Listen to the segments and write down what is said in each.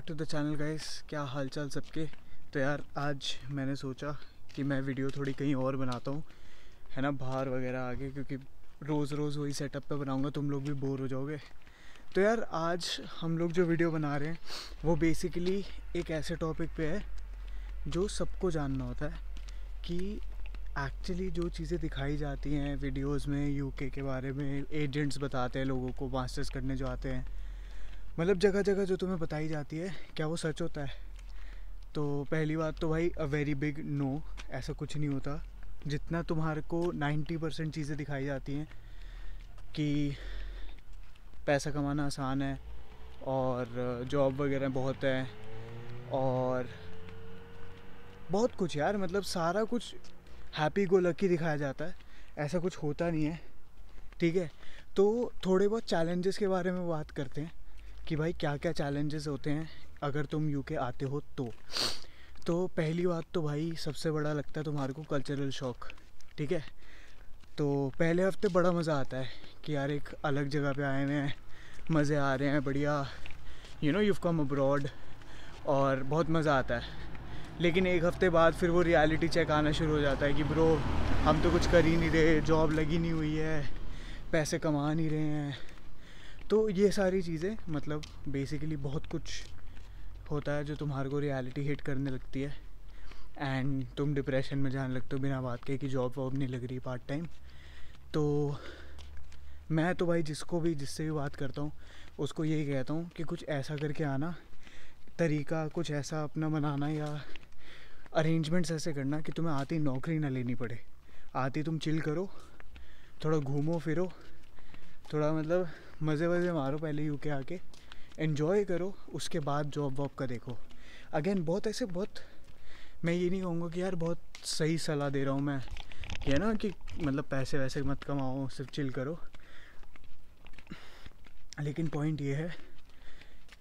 To the channel guys. क्या हाल चाल सबके। तो यार आज मैंने सोचा कि मैं वीडियो थोड़ी कहीं और बनाता हूँ, है ना, बाहर वगैरह आगे, क्योंकि रोज़ रोज़ वही सेटअप पे बनाऊँगा तुम लोग भी बोर हो जाओगे। तो यार आज हम लोग जो वीडियो बना रहे हैं वो बेसिकली एक ऐसे टॉपिक पे है जो सबको जानना होता है कि एक्चुअली जो चीज़ें दिखाई जाती हैं वीडियोस में यूके के बारे में, एजेंट्स बताते हैं लोगों को मास्टर्स करने जो आते हैं, मतलब जगह जगह जो तुम्हें बताई जाती है, क्या वो सच होता है? तो पहली बात तो भाई अ वेरी बिग नो, ऐसा कुछ नहीं होता। जितना तुम्हारे को 90% चीज़ें दिखाई जाती हैं कि पैसा कमाना आसान है और जॉब वगैरह बहुत है और बहुत कुछ, यार मतलब सारा कुछ हैप्पी गो लकी दिखाया जाता है, ऐसा कुछ होता नहीं है। ठीक है, तो थोड़े बहुत चैलेंजेस के बारे में बात करते हैं कि भाई क्या क्या चैलेंजेस होते हैं अगर तुम यूके आते हो तो पहली बात तो भाई सबसे बड़ा लगता है तुम्हारे को कल्चरल शॉक। ठीक है, तो पहले हफ्ते बड़ा मज़ा आता है कि यार एक अलग जगह पे आए हुए हैं, मज़े आ रहे हैं, बढ़िया, यू कम अब्रॉड और बहुत मज़ा आता है। लेकिन एक हफ़्ते बाद फिर वो रियलिटी चेक आना शुरू हो जाता है कि ब्रो हम तो कुछ कर ही नहीं रहे, जॉब लगी नहीं हुई है, पैसे कमा नहीं रहे हैं। तो ये सारी चीज़ें, मतलब बेसिकली बहुत कुछ होता है जो तुम्हारे को रियलिटी हिट करने लगती है एंड तुम डिप्रेशन में जाने लगते हो बिना बात के कि जॉब वॉब नहीं लग रही पार्ट टाइम। तो मैं तो भाई जिससे भी बात करता हूँ उसको यही कहता हूँ कि कुछ ऐसा करके आना, तरीका कुछ ऐसा अपना बनाना या अरेंजमेंट्स ऐसे करना कि तुम्हें आती नौकरी ना लेनी पड़े, आती तुम चिल करो, थोड़ा घूमो फिरो, थोड़ा मतलब मज़े वज़े मारो पहले यूके आके, एन्जॉय करो, उसके बाद जॉब वॉब का देखो। अगेन बहुत मैं ये नहीं कहूँगा कि यार बहुत सही सलाह दे रहा हूँ मैं, कि है ना कि मतलब पैसे वैसे मत कमाओ, सिर्फ चिल करो। लेकिन पॉइंट ये है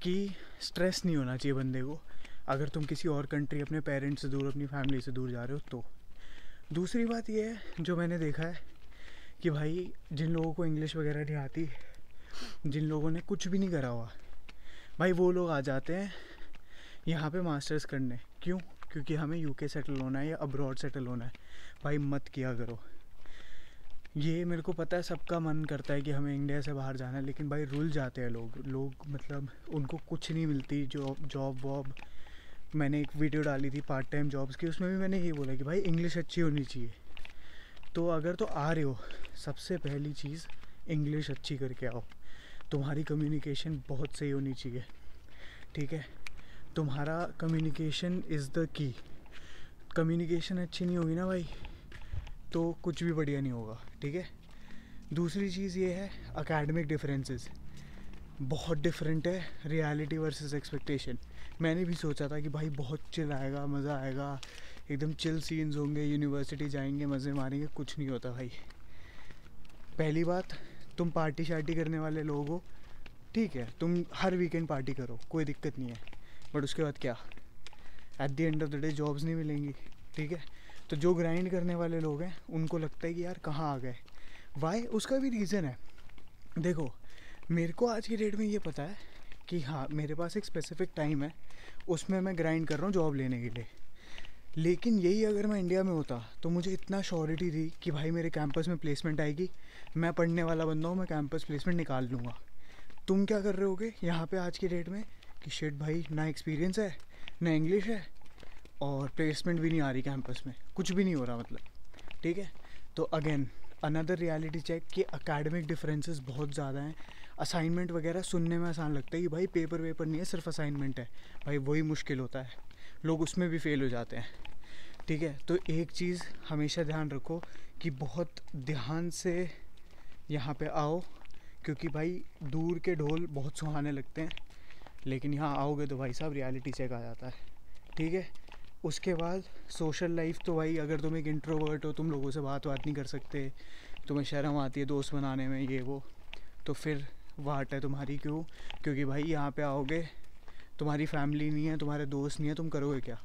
कि स्ट्रेस नहीं होना चाहिए बंदे को अगर तुम किसी और कंट्री अपने पेरेंट्स से दूर, अपनी फैमिली से दूर जा रहे हो तो। दूसरी बात ये है जो मैंने देखा है कि भाई जिन लोगों को इंग्लिश वगैरह नहीं आती, जिन लोगों ने कुछ भी नहीं करा हुआ, भाई वो लोग आ जाते हैं यहाँ पे मास्टर्स करने। क्यों? क्योंकि हमें यूके सेटल होना है या अब्रॉड सेटल होना है। भाई मत किया करो ये, मेरे को पता है सबका मन करता है कि हमें इंडिया से बाहर जाना है, लेकिन भाई रुल जाते हैं लोग मतलब उनको कुछ नहीं मिलती जॉब वॉब। मैंने एक वीडियो डाली थी पार्ट टाइम जॉब्स की, उसमें भी मैंने ये बोला कि भाई इंग्लिश अच्छी होनी चाहिए। तो अगर तो आ रहे हो, सबसे पहली चीज़ इंग्लिश अच्छी करके आओ, तुम्हारी कम्युनिकेशन बहुत सही होनी चाहिए। ठीक है, तुम्हारा communication is the key. Communication अच्छी नहीं होगी ना भाई तो कुछ भी बढ़िया नहीं होगा। ठीक है, दूसरी चीज़ ये है एकेडमिक डिफरेंसेस बहुत डिफरेंट है, रियलिटी वर्सेस एक्सपेक्टेशन। मैंने भी सोचा था कि भाई बहुत चिल आएगा, मज़ा आएगा, एकदम चिल सीन्स होंगे, यूनिवर्सिटी जाएंगे, मज़े मारेंगे, कुछ नहीं होता भाई। पहली बात, तुम पार्टी शार्टी करने वाले लोग हो, ठीक है, तुम हर वीकेंड पार्टी करो, कोई दिक्कत नहीं है, बट उसके बाद क्या? At the end of the day jobs नहीं मिलेंगी। ठीक है, तो जो ग्राइंड करने वाले लोग हैं उनको लगता है कि यार कहाँ आ गए। वाई? उसका भी रीज़न है। देखो, मेरे को आज की डेट में ये पता है कि हाँ मेरे पास एक स्पेसिफिक टाइम है, उसमें मैं ग्राइंड कर रहा हूँ जॉब लेने के लिए। लेकिन यही अगर मैं इंडिया में होता तो मुझे इतना श्योरिटी थी कि भाई मेरे कैंपस में प्लेसमेंट आएगी, मैं पढ़ने वाला बंदा हूँ, मैं कैंपस प्लेसमेंट निकाल लूँगा। तुम क्या कर रहे होगे यहाँ पे आज की डेट में कि शिट भाई ना एक्सपीरियंस है, ना इंग्लिश है, और प्लेसमेंट भी नहीं आ रही कैंपस में, कुछ भी नहीं हो रहा मतलब। ठीक है, तो अगेन अनदर रियलिटी चेक कि एकेडमिक डिफरेंसेस बहुत ज़्यादा हैं। असाइनमेंट वगैरह सुनने में आसान लगता है कि भाई पेपर वेपर नहीं है, सिर्फ असाइनमेंट है, भाई वही मुश्किल होता है, लोग उसमें भी फेल हो जाते हैं। ठीक है, तो एक चीज़ हमेशा ध्यान रखो कि बहुत ध्यान से यहाँ पे आओ, क्योंकि भाई दूर के ढोल बहुत सुहाने लगते हैं, लेकिन यहाँ आओगे तो भाई साहब रियलिटी चेक आ जाता है। ठीक है, उसके बाद सोशल लाइफ तो भाई अगर तुम एक इंट्रोवर्ट हो, तुम लोगों से बात नहीं कर सकते, तुम्हें शर्म आती है दोस्त बनाने में ये वो, तो फिर वाट है तुम्हारी। क्यों? क्योंकि भाई यहाँ पे आओगे, तुम्हारी फैमिली नहीं है, तुम्हारे दोस्त नहीं है, तुम करोगे क्या?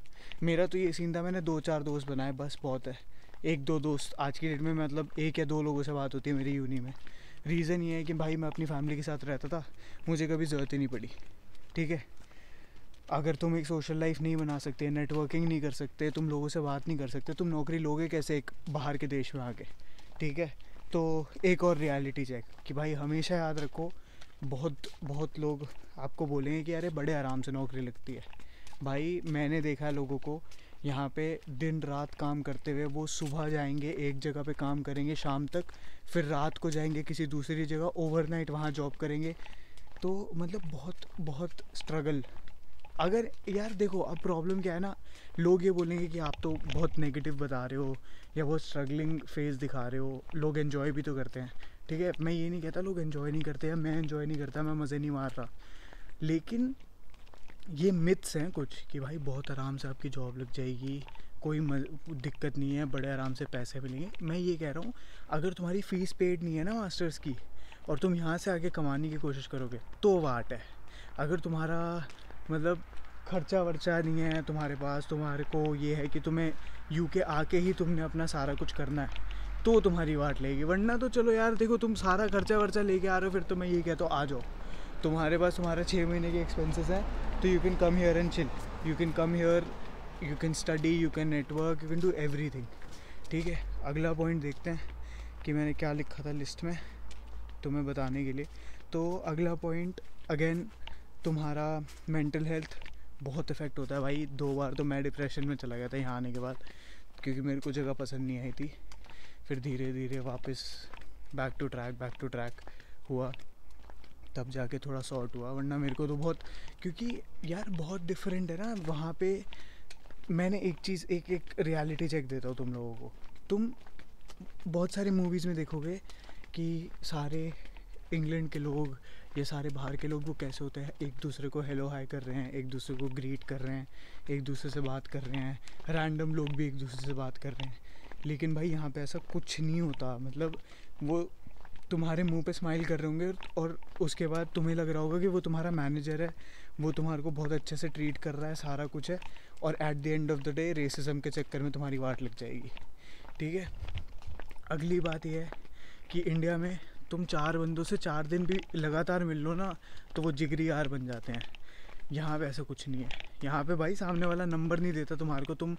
मेरा तो ये सीन था, मैंने 2-4 दोस्त बनाए, बस बहुत है। 1-2 दोस्त आज की डेट में, मतलब 1 या 2 लोगों से बात होती है मेरी यूनी में। रीज़न ये है कि भाई मैं अपनी फैमिली के साथ रहता था, मुझे कभी ज़रूरत ही नहीं पड़ी। ठीक है, अगर तुम एक सोशल लाइफ नहीं बना सकते, नेटवर्किंग नहीं कर सकते, तुम लोगों से बात नहीं कर सकते, तुम नौकरी लोगे कैसे एक बाहर के देश में आके? ठीक है, तो एक और रियलिटी चेक कि भाई हमेशा याद रखो, बहुत बहुत लोग आपको बोलेंगे कि अरे बड़े आराम से नौकरी लगती है। भाई मैंने देखा है लोगों को यहाँ पे दिन रात काम करते हुए, वो सुबह जाएंगे एक जगह पे काम करेंगे शाम तक, फिर रात को जाएंगे किसी दूसरी जगह ओवरनाइट वहाँ जॉब करेंगे। तो मतलब बहुत बहुत स्ट्रगल। अगर यार देखो, अब प्रॉब्लम क्या है ना, लोग ये बोलेंगे कि आप तो बहुत नेगेटिव बता रहे हो या बहुत स्ट्रगलिंग फेस दिखा रहे हो, लोग एंजॉय भी तो करते हैं। ठीक है, मैं ये नहीं कहता लोग एंजॉय नहीं करते या मैं एंजॉय नहीं करता, मैं मज़े नहीं मार रहा, लेकिन ये मिथ्स हैं कुछ कि भाई बहुत आराम से आपकी जॉब लग जाएगी, कोई दिक्कत नहीं है, बड़े आराम से पैसे मिलेंगे। मैं ये कह रहा हूँ, अगर तुम्हारी फ़ीस पेड नहीं है ना मास्टर्स की, और तुम यहाँ से आगे कमाने की कोशिश करोगे तो वाट है। अगर तुम्हारा मतलब खर्चा वर्चा नहीं है तुम्हारे पास, तुम्हारे को ये है कि तुम्हें यूके आके ही तुमने अपना सारा कुछ करना है, तो तुम्हारी वाट लेगी। वरना तो चलो यार देखो, तुम सारा खर्चा वर्चा लेके आ रहे हो, फिर तो मैं ये कहता हूँ आ जाओ, तुम्हारे पास तुम्हारा 6 महीने के एक्सपेंसेस हैं, तो you can come here and chill, you can come here, you can study, you can network, you can do everything. ठीक है, अगला पॉइंट देखते हैं कि मैंने क्या लिखा था लिस्ट में तुम्हें बताने के लिए। तो अगला पॉइंट अगेन, तुम्हारा मेंटल हेल्थ बहुत इफ़ेक्ट होता है भाई। 2 बार तो मैं डिप्रेशन में चला गया था यहाँ आने के बाद, क्योंकि मेरे को जगह पसंद नहीं आई थी। फिर धीरे धीरे वापस बैक टू ट्रैक हुआ, तब जाके थोड़ा सॉर्ट हुआ। वरना मेरे को तो बहुत, क्योंकि यार बहुत डिफरेंट है ना वहाँ पे। मैंने एक चीज़, एक रियलिटी चेक देता हूँ तुम लोगों को। तुम बहुत सारी मूवीज़ में देखोगे कि सारे इंग्लैंड के लोग या सारे बाहर के लोग वो कैसे होते हैं, एक दूसरे को हेलो हाय कर रहे हैं, एक दूसरे को ग्रीट कर रहे हैं, एक दूसरे से बात कर रहे हैं, रैंडम लोग भी एक दूसरे से बात कर रहे हैं। लेकिन भाई यहाँ पे ऐसा कुछ नहीं होता। मतलब वो तुम्हारे मुंह पे स्माइल कर रहे होंगे और उसके बाद तुम्हें लग रहा होगा कि वो तुम्हारा मैनेजर है, वो तुम्हारे को बहुत अच्छे से ट्रीट कर रहा है, सारा कुछ है, और at the end of the day racism के चक्कर में तुम्हारी वाट लग जाएगी। ठीक है, अगली बात यह है कि इंडिया में तुम 4 बंदों से 4 दिन भी लगातार मिल लो ना, तो वो जिगरी यार बन जाते हैं। यहाँ पे ऐसा कुछ नहीं है। यहाँ पे भाई सामने वाला नंबर नहीं देता तुम्हारे को। तुम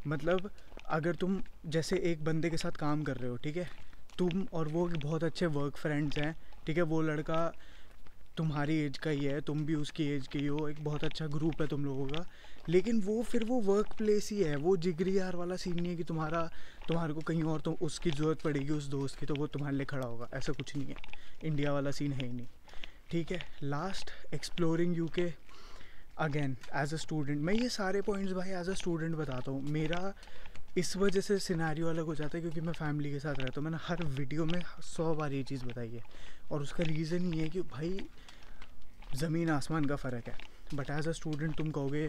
मतलब अगर तुम जैसे एक बंदे के साथ काम कर रहे हो, ठीक है, तुम और वो बहुत अच्छे वर्क फ्रेंड्स हैं, ठीक है, वो लड़का तुम्हारी एज का ही है, तुम भी उसकी एज के ही हो, एक बहुत अच्छा ग्रुप है तुम लोगों का, लेकिन वो फिर वो वर्क प्लेस ही है, वो जिगरी यार वाला सीन नहीं है कि तुम्हारे को कहीं और तो उसकी ज़रूरत पड़ेगी उस दोस्त की तो वो तुम्हारे लिए खड़ा होगा। ऐसा कुछ नहीं है, इंडिया वाला सीन है ही नहीं। ठीक है, last, exploring UK again as a student. मैं ये सारे पॉइंट्स भाई एज अ स्टूडेंट बताता हूँ। मेरा इस वजह से सिनेरियो अलग हो जाता है क्योंकि मैं फैमिली के साथ रहता हूँ। मैंने हर वीडियो में 100 बार ये चीज़ बताई है, और उसका रीज़न ये है कि भाई ज़मीन आसमान का फ़र्क है। बट एज अ स्टूडेंट तुम कहोगे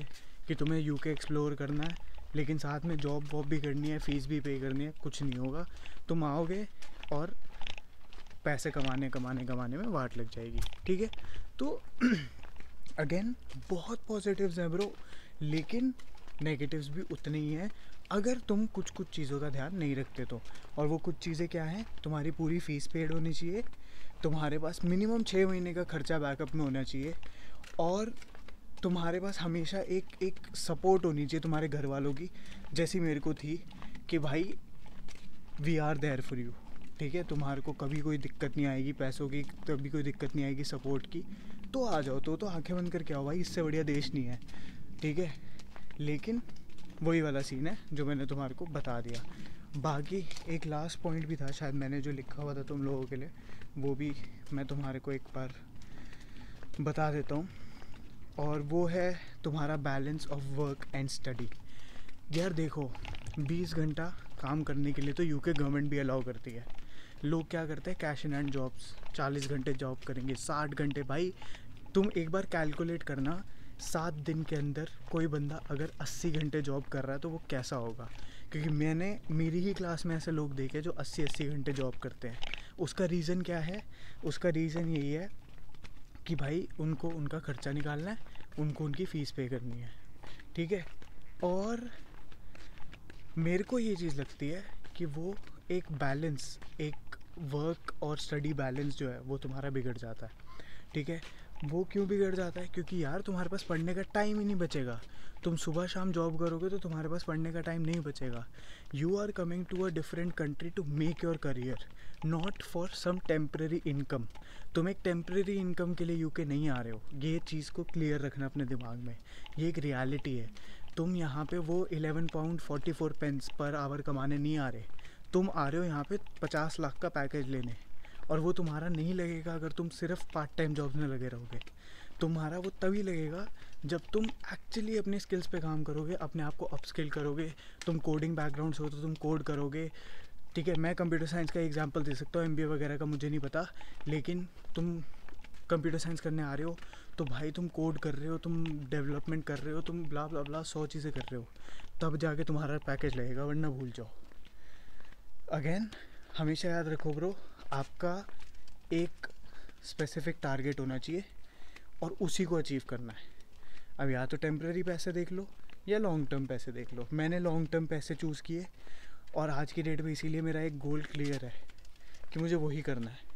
कि तुम्हें यूके एक्सप्लोर करना है, लेकिन साथ में जॉब वॉब भी करनी है, फ़ीस भी पे करनी है, कुछ नहीं होगा। तुम आओगे और पैसे कमाने में वाट लग जाएगी। ठीक है, तो अगेन बहुत पॉजिटिव्स हैं ब्रो, लेकिन नेगेटिव्स भी उतने ही हैं अगर तुम कुछ कुछ चीज़ों का ध्यान नहीं रखते तो। और वो कुछ चीज़ें क्या हैं? तुम्हारी पूरी फ़ीस पेड होनी चाहिए, तुम्हारे पास मिनिमम 6 महीने का खर्चा बैकअप में होना चाहिए, और तुम्हारे पास हमेशा एक सपोर्ट होनी चाहिए तुम्हारे घर वालों की, जैसी मेरे को थी कि भाई we are there for you. ठीक है, तुम्हारे को कभी कोई दिक्कत नहीं आएगी पैसों की, कभी कोई दिक्कत नहीं आएगी सपोर्ट की, तो आ जाओ। तो आंखें बंद करके आओ भाई, इससे बढ़िया देश नहीं है। ठीक है, लेकिन वही वाला सीन है जो मैंने तुम्हारे को बता दिया। बाकी एक लास्ट पॉइंट भी था शायद मैंने जो लिखा हुआ था तुम लोगों के लिए, वो भी मैं तुम्हारे को एक बार बता देता हूँ, और वो है तुम्हारा balance of work and study. यार देखो, 20 घंटा काम करने के लिए तो यूके गवर्नमेंट भी अलाउ करती है। लोग क्या करते हैं, कैश इन हैंड जॉब्स, 40 घंटे जॉब करेंगे, 60 घंटे। भाई तुम एक बार कैलकुलेट करना, 7 दिन के अंदर कोई बंदा अगर 80 घंटे जॉब कर रहा है तो वो कैसा होगा। क्योंकि मैंने मेरी ही क्लास में ऐसे लोग देखे जो 80-80 घंटे जॉब करते हैं। उसका रीज़न क्या है? उसका रीज़न यही है कि भाई उनको उनका खर्चा निकालना है, उनको उनकी फ़ीस पे करनी है। ठीक है, और मेरे को ये चीज़ लगती है कि वो एक बैलेंस, एक वर्क और स्टडी बैलेंस जो है वो तुम्हारा बिगड़ जाता है। ठीक है, वो क्यों बिगड़ जाता है? क्योंकि यार तुम्हारे पास पढ़ने का टाइम ही नहीं बचेगा। तुम सुबह शाम जॉब करोगे तो तुम्हारे पास पढ़ने का टाइम नहीं बचेगा। You are coming to a different country to make your career, not for some temporary income. तुम एक टेम्प्रेरी इनकम के लिए यूके नहीं आ रहे हो, ये चीज़ को क्लियर रखना अपने दिमाग में। ये एक रियलिटी है। तुम यहाँ पे वो 11 £44 पर आवर कमाने नहीं आ रहे। तुम आ रहे हो यहाँ पे 50 लाख का पैकेज लेने, और वो तुम्हारा नहीं लगेगा अगर तुम सिर्फ पार्ट टाइम जॉब में लगे रहोगे। तुम्हारा वो तभी लगेगा जब तुम एक्चुअली अपने स्किल्स पे काम करोगे, अपने आप को अपस्किल करोगे। तुम कोडिंग बैकग्राउंड से हो तो तुम कोड करोगे, ठीक है। मैं कंप्यूटर साइंस का एग्जांपल दे सकता हूँ, एमबीए वगैरह का मुझे नहीं पता, लेकिन तुम कंप्यूटर साइंस करने आ रहे हो तो भाई तुम कोड कर रहे हो, तुम डेवलपमेंट कर रहे हो, तुम ब्ला ब्ला ब्ला 100 चीज़ें कर रहे हो, तब जाके तुम्हारा पैकेज लगेगा, वरना भूल जाओ। अगेन हमेशा याद रखो ब्रो, आपका एक स्पेसिफिक टारगेट होना चाहिए और उसी को अचीव करना है। अब या तो टेम्प्रेरी पैसे देख लो या लॉन्ग टर्म पैसे देख लो। मैंने लॉन्ग टर्म पैसे चूज़ किए और आज की डेट में इसीलिए मेरा एक गोल क्लियर है कि मुझे वही करना है।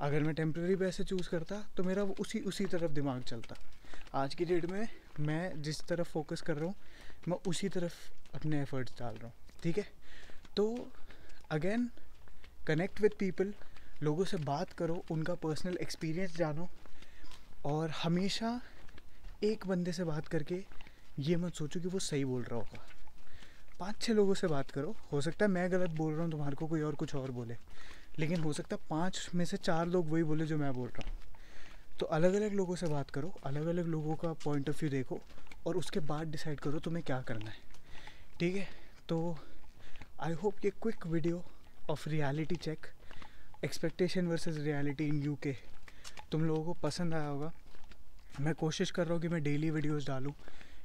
अगर मैं टेम्प्रेरी पैसे चूज़ करता तो मेरा वो उसी तरफ दिमाग चलता। आज की डेट में मैं जिस तरफ फोकस कर रहा हूँ मैं उसी तरफ अपने एफर्ट्स डाल रहा हूँ, ठीक है। तो अगेन कनेक्ट विद पीपल, लोगों से बात करो, उनका पर्सनल एक्सपीरियंस जानो, और हमेशा एक बंदे से बात करके ये मत सोचो कि वो सही बोल रहा होगा। 5-6 लोगों से बात करो, हो सकता है मैं गलत बोल रहा हूँ, तुम्हारे को कोई और कुछ और बोले, लेकिन हो सकता है 5 में से 4 लोग वही बोले जो मैं बोल रहा हूँ। तो अलग अलग लोगों से बात करो, अलग अलग लोगों का पॉइंट ऑफ व्यू देखो, और उसके बाद डिसाइड करो तुम्हें क्या करना है, ठीक है। तो आई होप ये quick video of reality check, expectation versus reality in UK, तुम लोगों को पसंद आया होगा। मैं कोशिश कर रहा हूँ कि मैं डेली वीडियोस डालूँ,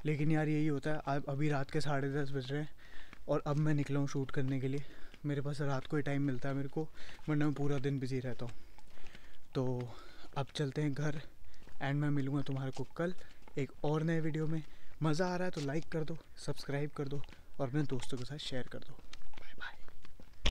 लेकिन यार यही होता है, अभी रात के 10:30 बज रहे हैं और अब मैं निकला हूँ शूट करने के लिए। मेरे पास रात को ही टाइम मिलता है मेरे को, वरना मैं पूरा दिन बिजी रहता हूँ। तो अब चलते हैं घर, एंड मैं मिलूँगा तुम्हारे को कल एक और नए वीडियो में। मज़ा आ रहा है तो लाइक कर दो, सब्सक्राइब कर दो और अपने दोस्तों के साथ शेयर कर दो।